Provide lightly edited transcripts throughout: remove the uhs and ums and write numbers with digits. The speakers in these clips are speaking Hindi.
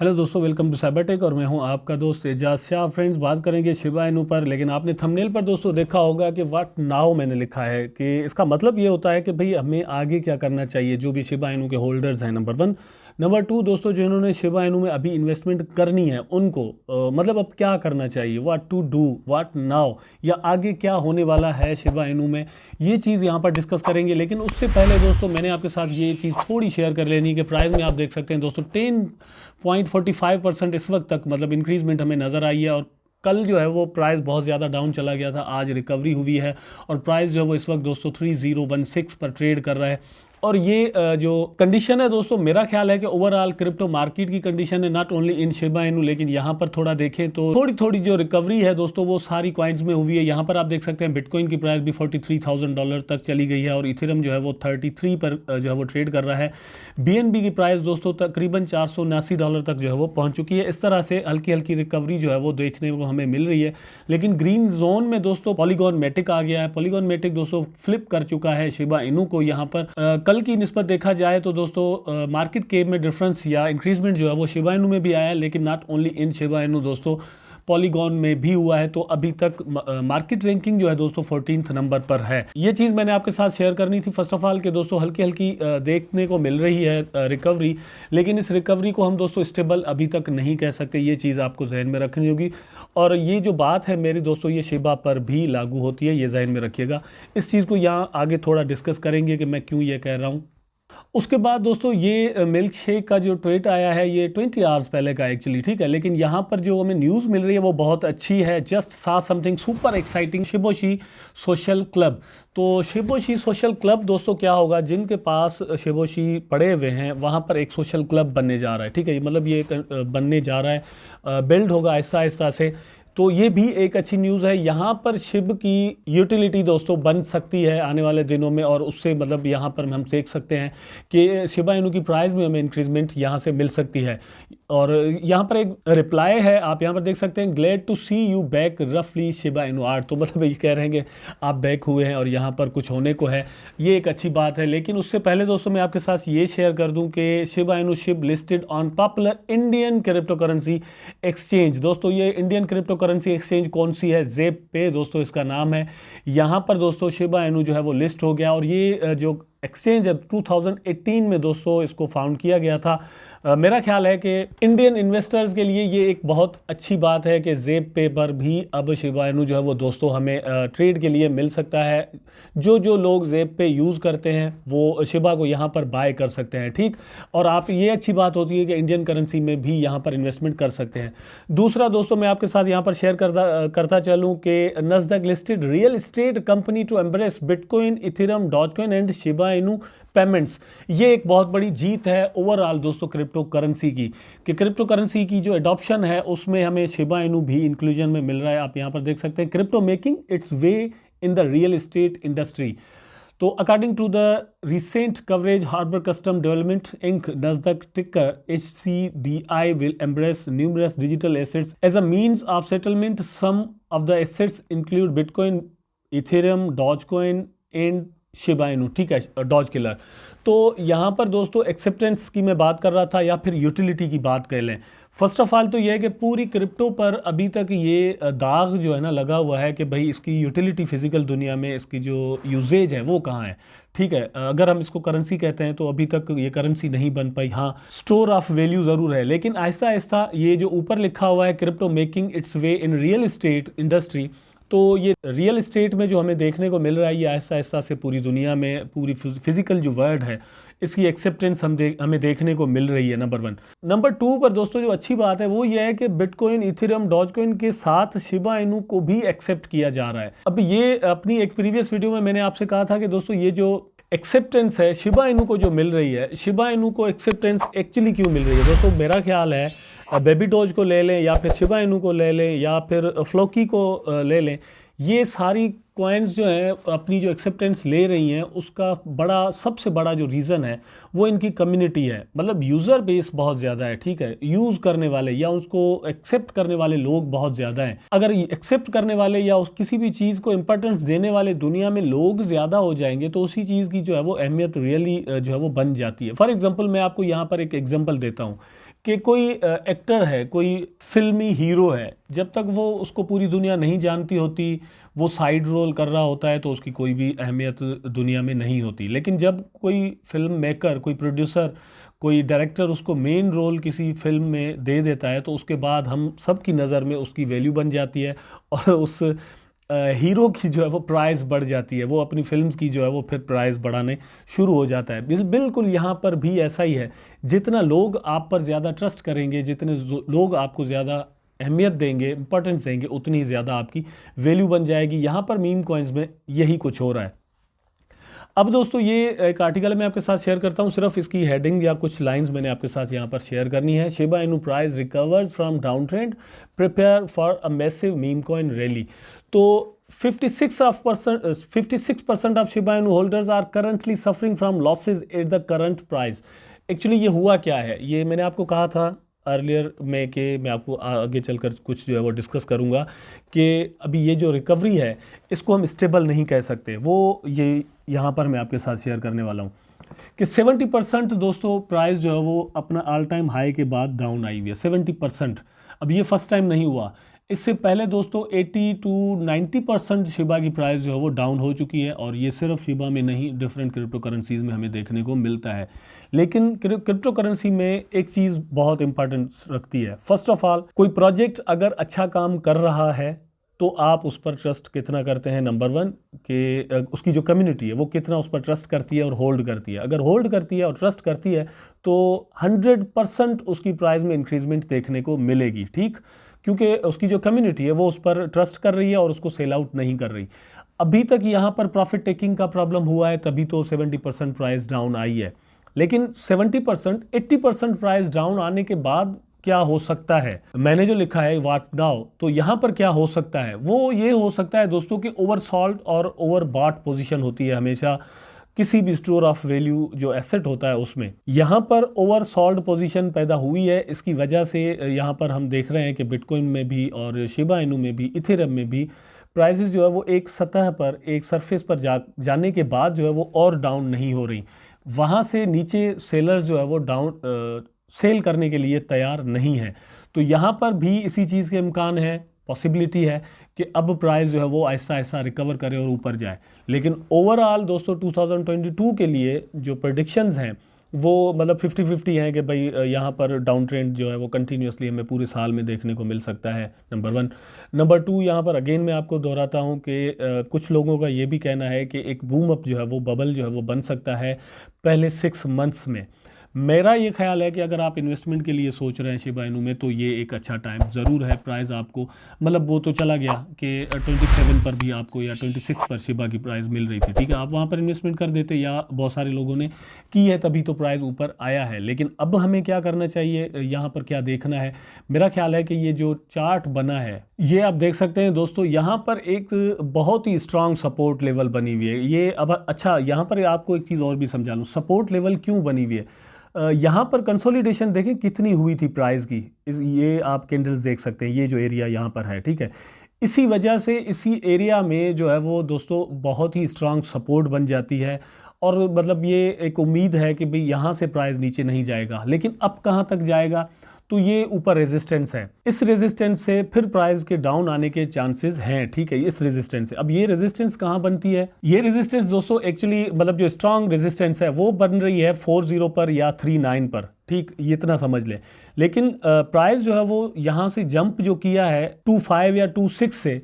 हेलो दोस्तों, वेलकम टू साइबरटेक और मैं हूं आपका दोस्त एजाज शाह। फ्रेंड्स, बात करेंगे शिबा इनू पर, लेकिन आपने थंबनेल पर दोस्तों देखा होगा कि व्हाट नाउ मैंने लिखा है कि इसका मतलब ये होता है कि भाई हमें आगे क्या करना चाहिए जो भी शिबा इनू के होल्डर्स हैं। Number one. नंबर टू दोस्तों, जो इन्होंने शिबा इनू में अभी इन्वेस्टमेंट करनी है उनको मतलब अब क्या करना चाहिए, what to do, what now, या आगे क्या होने वाला है शिबा इनू में, ये चीज़ यहाँ पर डिस्कस करेंगे। लेकिन उससे पहले दोस्तों मैंने आपके साथ ये चीज़ थोड़ी शेयर कर लेनी कि प्राइस में आप देख सकते हैं दोस्तों 10.45% इस वक्त तक मतलब इंक्रीजमेंट हमें नज़र आई है। और कल जो है वो प्राइस बहुत ज़्यादा डाउन चला गया था, आज रिकवरी हुई है और प्राइस जो है वो इस वक्त दोस्तों 3016 पर ट्रेड कर रहा है। और ये जो कंडीशन है दोस्तों, मेरा ख्याल है कि ओवरऑल क्रिप्टो मार्केट की कंडीशन है, not only in Shiba Inu, लेकिन यहाँ पर थोड़ा देखें तो थोड़ी थोड़ी जो रिकवरी है दोस्तों वो सारी कॉइन्स में हुई है। यहाँ पर आप देख सकते हैं बिटकॉइन की प्राइस भी $43,000 तक चली गई है और इथेरियम जो है वो 33 पर जो है वो ट्रेड कर रहा है। बीएनबी की प्राइस दोस्तों तकरीबन $479 तक जो है वो पहुंच चुकी है। इस तरह से हल्की हल्की रिकवरी जो है वो देखने को हमें मिल रही है। लेकिन ग्रीन जोन में दोस्तों पॉलीगॉन मैटिक आ गया है। पॉलीगॉन मैटिक दोस्तों फ्लिप कर चुका है शिबा इनू को। यहाँ पर कल की निस्बत देखा जाए तो दोस्तों मार्केट कैप में डिफरेंस या इंक्रीजमेंट जो है वो शिबा इनू में भी आया है, लेकिन not only in Shiba Inu दोस्तों पॉलीगॉन में भी हुआ है। तो अभी तक मार्केट रैंकिंग जो है दोस्तों 14th नंबर पर है। ये चीज़ मैंने आपके साथ शेयर करनी थी फर्स्ट ऑफ ऑल कि दोस्तों हल्की हल्की देखने को मिल रही है रिकवरी, लेकिन इस रिकवरी को हम दोस्तों स्टेबल अभी तक नहीं कह सकते। ये चीज़ आपको जहन में रखनी होगी और ये जो बात है मेरी दोस्तों ये शिबा पर भी लागू होती है, ये जहन में रखिएगा। इस चीज़ को यहाँ आगे थोड़ा डिस्कस करेंगे कि मैं क्यों ये कह रहा हूँ। उसके बाद दोस्तों ये मिल्क शेक का जो ट्वीट आया है ये 20 आवर्स पहले का एक्चुअली, ठीक है, लेकिन यहाँ पर जो हमें न्यूज़ मिल रही है वो बहुत अच्छी है। जस्ट सा something super exciting, Shiboshi social club. तो शिबोशी सोशल क्लब दोस्तों क्या होगा, जिनके पास शिबोशी पड़े हुए हैं वहाँ पर एक सोशल क्लब बनने जा रहा है, ठीक है, मतलब ये बनने जा रहा है, बिल्ड होगा आहिस्ता आहिस्ता से। तो ये भी एक अच्छी न्यूज़ है। यहाँ पर शिब की यूटिलिटी दोस्तों बन सकती है आने वाले दिनों में और उससे मतलब यहाँ पर हम देख सकते हैं कि शिबा इनू की प्राइस में हमें इंक्रीजमेंट यहाँ से मिल सकती है। और यहाँ पर एक रिप्लाई है, आप यहाँ पर देख सकते हैं, glad to see you back रफली शिबा इनू आर्ट। तो मतलब ये कह रहे हैं कि आप बैक हुए हैं और यहाँ पर कुछ होने को है, ये एक अच्छी बात है। लेकिन उससे पहले दोस्तों मैं आपके साथ ये शेयर कर दूँ कि Shiba Inu Shiv listed on popular Indian crypto currency exchange. दोस्तों ये इंडियन क्रिप्टो करेंसी एक्सचेंज कौन सी है, जेप पे दोस्तों इसका नाम है। यहाँ पर दोस्तों शिबा इनू जो है वो लिस्ट हो गया और ये जो एक्सचेंज है 2018 में दोस्तों इसको फाउंड किया गया था। मेरा ख्याल है कि इंडियन इन्वेस्टर्स के लिए ये एक बहुत अच्छी बात है कि जेब पे पर भी अब शिबा इनू जो है वो दोस्तों हमें ट्रेड के लिए मिल सकता है। जो लोग जेब पे यूज़ करते हैं वो शिबा को यहाँ पर बाय कर सकते हैं, ठीक। और आप ये अच्छी बात होती है कि इंडियन करेंसी में भी यहाँ पर इन्वेस्टमेंट कर सकते हैं। दूसरा दोस्तों मैं आपके साथ यहाँ पर शेयर करता चलूँ कि Nasdaq listed real estate company to embrace bitcoin, ethereum, dogecoin and Shiba Inu payments. ये एक बहुत बड़ी जीत है ओवरऑल दोस्तों क्रिप्टो करेंसी की, कि क्रिप्टो करेंसी की जो एडॉप्शन है उसमें हमें शिबा इनू भी इंक्लूजन में मिल रहा है। आप यहाँ पर देख सकते हैं, crypto making its way in the real estate industry. तो according to the recent coverage Harbor Custom Development Inc Nasdaq ticker HCDI will embrace numerous digital assets as a means of settlement. Some of the assets include Bitcoin, Ethereum, Dogecoin and Shiba Inu, ठीक है, डॉज किलर। तो यहाँ पर दोस्तों एक्सेप्टेंस की मैं बात कर रहा था या फिर यूटिलिटी की बात कर लें। फर्स्ट ऑफ ऑल तो ये है कि पूरी क्रिप्टो पर अभी तक ये दाग जो है ना लगा हुआ है कि भाई इसकी यूटिलिटी फिजिकल दुनिया में इसकी जो यूजेज है वो कहाँ है, ठीक है। अगर हम इसको करेंसी कहते हैं तो अभी तक ये करेंसी नहीं बन पाई, हाँ स्टोर ऑफ वैल्यू ज़रूर है। लेकिन आहिस्ता आहिस्ता ये जो ऊपर लिखा हुआ है crypto making its way in real estate industry, तो ये रियल एस्टेट में जो हमें देखने को मिल रहा है ये आहिस्ता आहिस्ता से पूरी दुनिया में पूरी फिजिकल जो वर्ल्ड है इसकी एक्सेप्टेंस हमें देखने को मिल रही है, नंबर वन। नंबर टू पर दोस्तों जो अच्छी बात है वो ये है कि बिटकॉइन, इथेरियम, डॉजकॉइन के साथ शिबा इनू को भी एक्सेप्ट किया जा रहा है। अब ये अपनी एक प्रीवियस वीडियो में मैंने आपसे कहा था कि दोस्तों ये जो एक्सेप्टेंस है शिबा इनू को जो मिल रही है, शिबा इनू को एक्सेप्टेंस एक्चुअली क्यों मिल रही है दोस्तों, मेरा ख्याल है बेबी डॉज को ले लें या फिर शिबा इनू को ले लें या फिर फ्लोकी को ले लें, ये सारी कॉइन्स जो हैं अपनी जो एक्सेप्टेंस ले रही हैं उसका सबसे बड़ा जो रीज़न है वो इनकी कम्युनिटी है। मतलब यूज़र बेस बहुत ज़्यादा है, ठीक है, यूज़ करने वाले या उसको एक्सेप्ट करने वाले लोग बहुत ज़्यादा हैं। अगर एक्सेप्ट करने वाले या किसी भी चीज़ को इंपॉर्टेंस देने वाले दुनिया में लोग ज़्यादा हो जाएंगे तो उसी चीज़ की जो है वो अहमियत रियली जो है वो बन जाती है। फॉर एग्जाम्पल मैं आपको यहाँ पर एक एग्जाम्पल देता हूँ कि कोई एक्टर है, कोई फिल्मी हीरो है, जब तक वो उसको पूरी दुनिया नहीं जानती होती, वो साइड रोल कर रहा होता है, तो उसकी कोई भी अहमियत दुनिया में नहीं होती। लेकिन जब कोई फिल्म मेकर, कोई प्रोड्यूसर, कोई डायरेक्टर उसको मेन रोल किसी फिल्म में दे देता है, तो उसके बाद हम सब की नज़र में उसकी वैल्यू बन जाती है और उस हीरो की जो है वो प्राइस बढ़ जाती है, वो अपनी फिल्म्स की जो है वो फिर प्राइस बढ़ाने शुरू हो जाता है। बिल्कुल यहाँ पर भी ऐसा ही है। जितना लोग आप पर ज़्यादा ट्रस्ट करेंगे, जितने लोग आपको ज़्यादा अहमियत देंगे, इंपॉर्टेंस देंगे, उतनी ही ज़्यादा आपकी वैल्यू बन जाएगी। यहाँ पर मीम कॉइन्स में यही कुछ हो रहा है। अब दोस्तों ये एक आर्टिकल मैं आपके साथ शेयर करता हूँ, सिर्फ इसकी हेडिंग या कुछ लाइंस मैंने आपके साथ यहाँ पर शेयर करनी है। Shiba Inu price recovers from down trend, prepare for a massive meme coin rally. तो 56% of Shiba Inu holders are currently suffering from losses at the current price. Actually ये हुआ क्या है, ये मैंने आपको कहा था अर्लियर में कि मैं आपको आगे चलकर कुछ जो है वो डिस्कस करूंगा कि अभी ये जो रिकवरी है इसको हम स्टेबल नहीं कह सकते। वो ये यहाँ पर मैं आपके साथ शेयर करने वाला हूँ कि 70% दोस्तों प्राइस जो है वो अपना ऑल टाइम हाई के बाद डाउन आई हुई है। 70%। अब ये फर्स्ट टाइम नहीं हुआ, इससे पहले दोस्तों 80 टू 90% शिबा की प्राइस जो है वो डाउन हो चुकी है। और ये सिर्फ शिबा में नहीं, डिफरेंट क्रिप्टो करेंसीज में हमें देखने को मिलता है। लेकिन क्रिप्टो करेंसी में एक चीज़ बहुत इंपॉर्टेंस रखती है। फर्स्ट ऑफ ऑल, कोई प्रोजेक्ट अगर अच्छा काम कर रहा है तो आप उस पर ट्रस्ट कितना करते हैं, नंबर वन, कि उसकी जो कम्युनिटी है वो कितना उस पर ट्रस्ट करती है और होल्ड करती है। अगर होल्ड करती है और ट्रस्ट करती है तो 100% उसकी प्राइस में इंक्रीजमेंट देखने को मिलेगी, ठीक, क्योंकि उसकी जो कम्युनिटी है वो उस पर ट्रस्ट कर रही है और उसको सेल आउट नहीं कर रही। अभी तक यहाँ पर प्रॉफिट टेकिंग का प्रॉब्लम हुआ है, तभी तो 70% प्राइस डाउन आई है। लेकिन 70%, 80% प्राइस डाउन आने के बाद क्या हो सकता है, मैंने जो लिखा है व्हाट नाउ, तो यहाँ पर क्या हो सकता है, वो ये हो सकता है दोस्तों कि ओवरसॉल्ड और ओवरबॉट पोजीशन होती है हमेशा किसी भी स्टोर ऑफ वैल्यू जो एसेट होता है उसमें। यहाँ पर ओवरसॉल्ड पोजीशन पैदा हुई है। इसकी वजह से यहाँ पर हम देख रहे हैं कि बिटकॉइन में भी और शिबा इनू में भी, इथेरियम में भी प्राइसेस जो है वो एक सतह पर, एक सरफेस पर जाने के बाद जो है वो और डाउन नहीं हो रही। वहाँ से नीचे सेलर्स जो है वो डाउन सेल करने के लिए तैयार नहीं है। तो यहाँ पर भी इसी चीज़ के इम्कान है, पॉसिबिलिटी है कि अब प्राइस जो है वो ऐसा ऐसा रिकवर करे और ऊपर जाए। लेकिन ओवरऑल दोस्तों 2022 के लिए जो प्रेडिक्शंस हैं वो मतलब 50-50 हैं कि भाई यहाँ पर डाउन ट्रेंड जो है वो कंटिन्यूसली हमें पूरे साल में देखने को मिल सकता है, नंबर वन। नंबर टू, यहाँ पर अगेन मैं आपको दोहराता हूँ कि कुछ लोगों का ये भी कहना है कि एक बूम अप जो है वो बबल जो है वो बन सकता है पहले 6 मंथ्स में। मेरा ये ख्याल है कि अगर आप इन्वेस्टमेंट के लिए सोच रहे हैं शिबा इनू में, तो ये एक अच्छा टाइम ज़रूर है। प्राइस आपको मतलब वो तो चला गया कि 27 पर भी आपको या 26 पर शिबा की प्राइस मिल रही थी, ठीक है, आप वहाँ पर इन्वेस्टमेंट कर देते, या बहुत सारे लोगों ने की है तभी तो प्राइस ऊपर आया है। लेकिन अब हमें क्या करना चाहिए, यहाँ पर क्या देखना है, मेरा ख्याल है कि ये जो चार्ट बना है ये आप देख सकते हैं दोस्तों, यहाँ पर एक बहुत ही स्ट्रांग सपोर्ट लेवल बनी हुई है। ये अब अच्छा, यहाँ पर आपको एक चीज़ और भी समझा लूँ, सपोर्ट लेवल क्यों बनी हुई है। यहाँ पर कंसोलिडेशन देखें कितनी हुई थी प्राइस की, ये आप कैंडल्स देख सकते हैं, ये जो एरिया यहाँ पर है, ठीक है, इसी वजह से इसी एरिया में जो है वो दोस्तों बहुत ही स्ट्रांग सपोर्ट बन जाती है। और मतलब ये एक उम्मीद है कि भाई यहाँ से प्राइस नीचे नहीं जाएगा। लेकिन अब कहाँ तक जाएगा, तो ये ऊपर रेजिस्टेंस है, इस रेजिस्टेंस से फिर प्राइस के डाउन आने के चांसेस हैं, ठीक है, इस रेजिस्टेंस से। अब ये रेजिस्टेंस कहाँ बनती है, ये रेजिस्टेंस दोस्तों एक्चुअली मतलब जो स्ट्रांग रेजिस्टेंस है वो बन रही है 40 पर या 39 पर, ठीक, ये इतना समझ लें। लेकिन प्राइस जो है वो यहाँ से जंप जो किया है 25 या 26 से,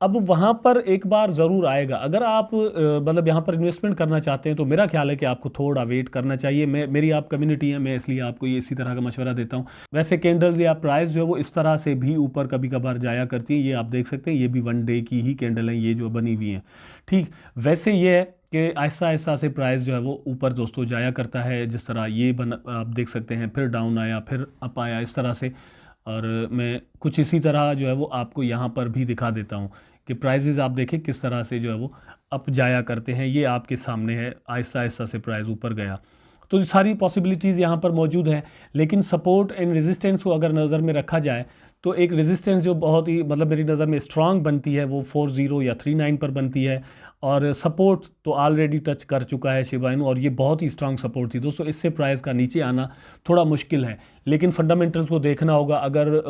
अब वहाँ पर एक बार ज़रूर आएगा। अगर आप मतलब यहाँ पर इन्वेस्टमेंट करना चाहते हैं तो मेरा ख्याल है कि आपको थोड़ा वेट करना चाहिए। मेरी आप कम्युनिटी है, मैं इसलिए आपको ये इसी तरह का मशवरा देता हूँ। वैसे कैंडल्स या प्राइस जो है वो इस तरह से भी ऊपर कभी कभार जाया करती है, ये आप देख सकते हैं, ये भी 1 डे की ही कैंडल है ये जो बनी हुई है, ठीक। वैसे ये है कि ऐसा ऐसा से प्राइस जो है वो ऊपर दोस्तों जाया करता है, जिस तरह ये आप देख सकते हैं, फिर डाउन आया, फिर अप आया, इस तरह से। और मैं कुछ इसी तरह जो है वो आपको यहाँ पर भी दिखा देता हूँ कि प्राइजेज़ आप देखें किस तरह से जो है वो अप जाया करते हैं। ये आपके सामने है, आहिस्ता आहिस्ता से प्राइस ऊपर गया। तो सारी पॉसिबिलिटीज़ यहाँ पर मौजूद हैं। लेकिन सपोर्ट एंड रेजिस्टेंस को अगर नज़र में रखा जाए तो एक रेजिस्टेंस जो बहुत ही मतलब मेरी नज़र में स्ट्रांग बनती है वो 40 या 39 पर बनती है, और सपोर्ट तो ऑलरेडी टच कर चुका है शिबा इनू, और ये बहुत ही स्ट्रांग सपोर्ट थी दोस्तों। इससे प्राइस का नीचे आना थोड़ा मुश्किल है, लेकिन फंडामेंटल्स को देखना होगा। अगर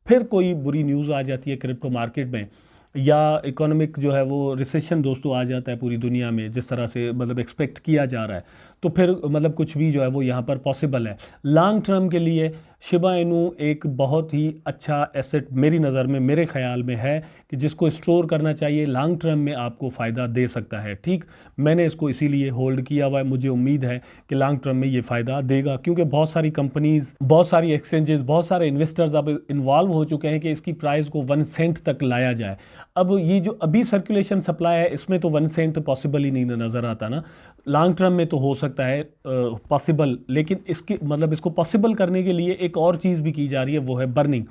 फिर कोई बुरी न्यूज़ आ जाती है क्रिप्टो मार्केट में, या इकोनॉमिक जो है वो रिसेशन दोस्तों आ जाता है पूरी दुनिया में जिस तरह से मतलब एक्सपेक्ट किया जा रहा है, तो फिर मतलब कुछ भी जो है वो यहाँ पर पॉसिबल है। लॉन्ग टर्म के लिए शिबा इनू एक बहुत ही अच्छा एसेट मेरी नज़र में, मेरे ख्याल में है कि जिसको स्टोर करना चाहिए, लॉन्ग टर्म में आपको फ़ायदा दे सकता है। ठीक, मैंने इसको इसीलिए होल्ड किया हुआ है। मुझे उम्मीद है कि लॉन्ग टर्म में ये फ़ायदा देगा, क्योंकि बहुत सारी कंपनीज़, बहुत सारी एक्सचेंजेस, बहुत सारे इन्वेस्टर्स अब इन्वॉल्व हो चुके हैं कि इसकी प्राइस को 1 सेंट तक लाया जाए। अब ये जो अभी सर्कुलेशन सप्लाई है इसमें तो 1 सेंट पॉसिबल ही नहीं नज़र आता ना। लॉन्ग टर्म में तो हो सकता है पॉसिबल, लेकिन इसके मतलब इसको पॉसिबल करने के लिए एक और चीज़ भी की जा रही है, वो है बर्निंग।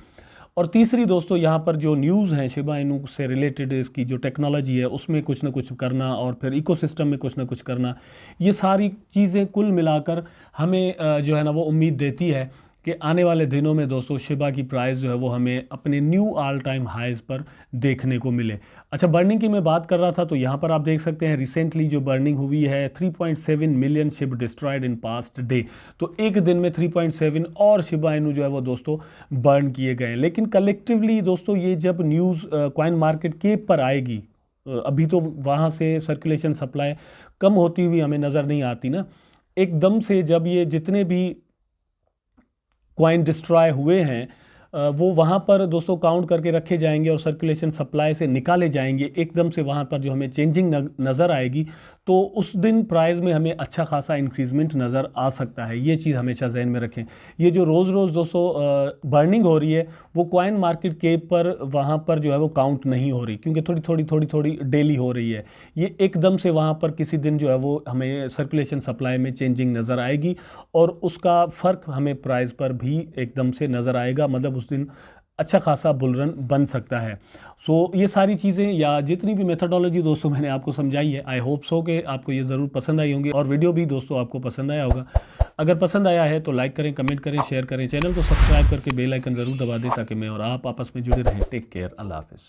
और तीसरी दोस्तों यहाँ पर जो न्यूज़ हैं शिबा इनू से रिलेटेड, इसकी जो टेक्नोलॉजी है उसमें कुछ ना कुछ करना, और फिर इकोसिस्टम में कुछ ना कुछ करना, ये सारी चीज़ें कुल मिलाकर हमें जो है ना वो उम्मीद देती है कि आने वाले दिनों में दोस्तों शिबा की प्राइस जो है वो हमें अपने न्यू ऑल टाइम हाइज पर देखने को मिले। अच्छा, बर्निंग की मैं बात कर रहा था, तो यहाँ पर आप देख सकते हैं रिसेंटली जो बर्निंग हुई है 3.7 million ship destroyed in past day. तो एक दिन में 3.7 और शिबा इनू जो है वो दोस्तों बर्न किए गए। लेकिन कलेक्टिवली दोस्तों ये जब न्यूज़ कॉइन मार्केट केप पर आएगी, अभी तो वहाँ से सर्कुलेशन सप्लाई कम होती हुई हमें नज़र नहीं आती ना, एकदम से जब ये जितने भी कॉइन डिस्ट्रॉय हुए हैं वो वहाँ पर दोस्तों काउंट करके रखे जाएंगे और सर्कुलेशन सप्लाई से निकाले जाएंगे, एकदम से वहाँ पर जो हमें चेंजिंग नज़र आएगी, तो उस दिन प्राइस में हमें अच्छा खासा इंक्रीजमेंट नज़र आ सकता है। ये चीज़ हमेशा जहन में रखें। ये जो रोज़ रोज़ दोस्तों बर्निंग हो रही है वो कॉइन मार्केट केप पर वहाँ पर जो है वो काउंट नहीं हो रही, क्योंकि थोड़ी थोड़ी डेली हो रही है। ये एकदम से वहाँ पर किसी दिन जो है वो हमें सर्कुलेशन सप्लाई में चेंजिंग नज़र आएगी, और उसका फ़र्क हमें प्राइस पर भी एकदम से नज़र आएगा। मतलब उस दिन अच्छा खासा बुल रन बन सकता है। सो ये सारी चीज़ें या जितनी भी मेथडोलॉजी दोस्तों मैंने आपको समझाई है, आई होप सो कि आपको ये ज़रूर पसंद आई होंगी, और वीडियो भी दोस्तों आपको पसंद आया होगा। अगर पसंद आया है तो लाइक करें, कमेंट करें, शेयर करें, चैनल को सब्सक्राइब करके बेल आइकन ज़रूर दबा दें ताकि मैं और आप आपस में जुड़े रहें। टेक केयर, अल्लाह हाफ़िज़।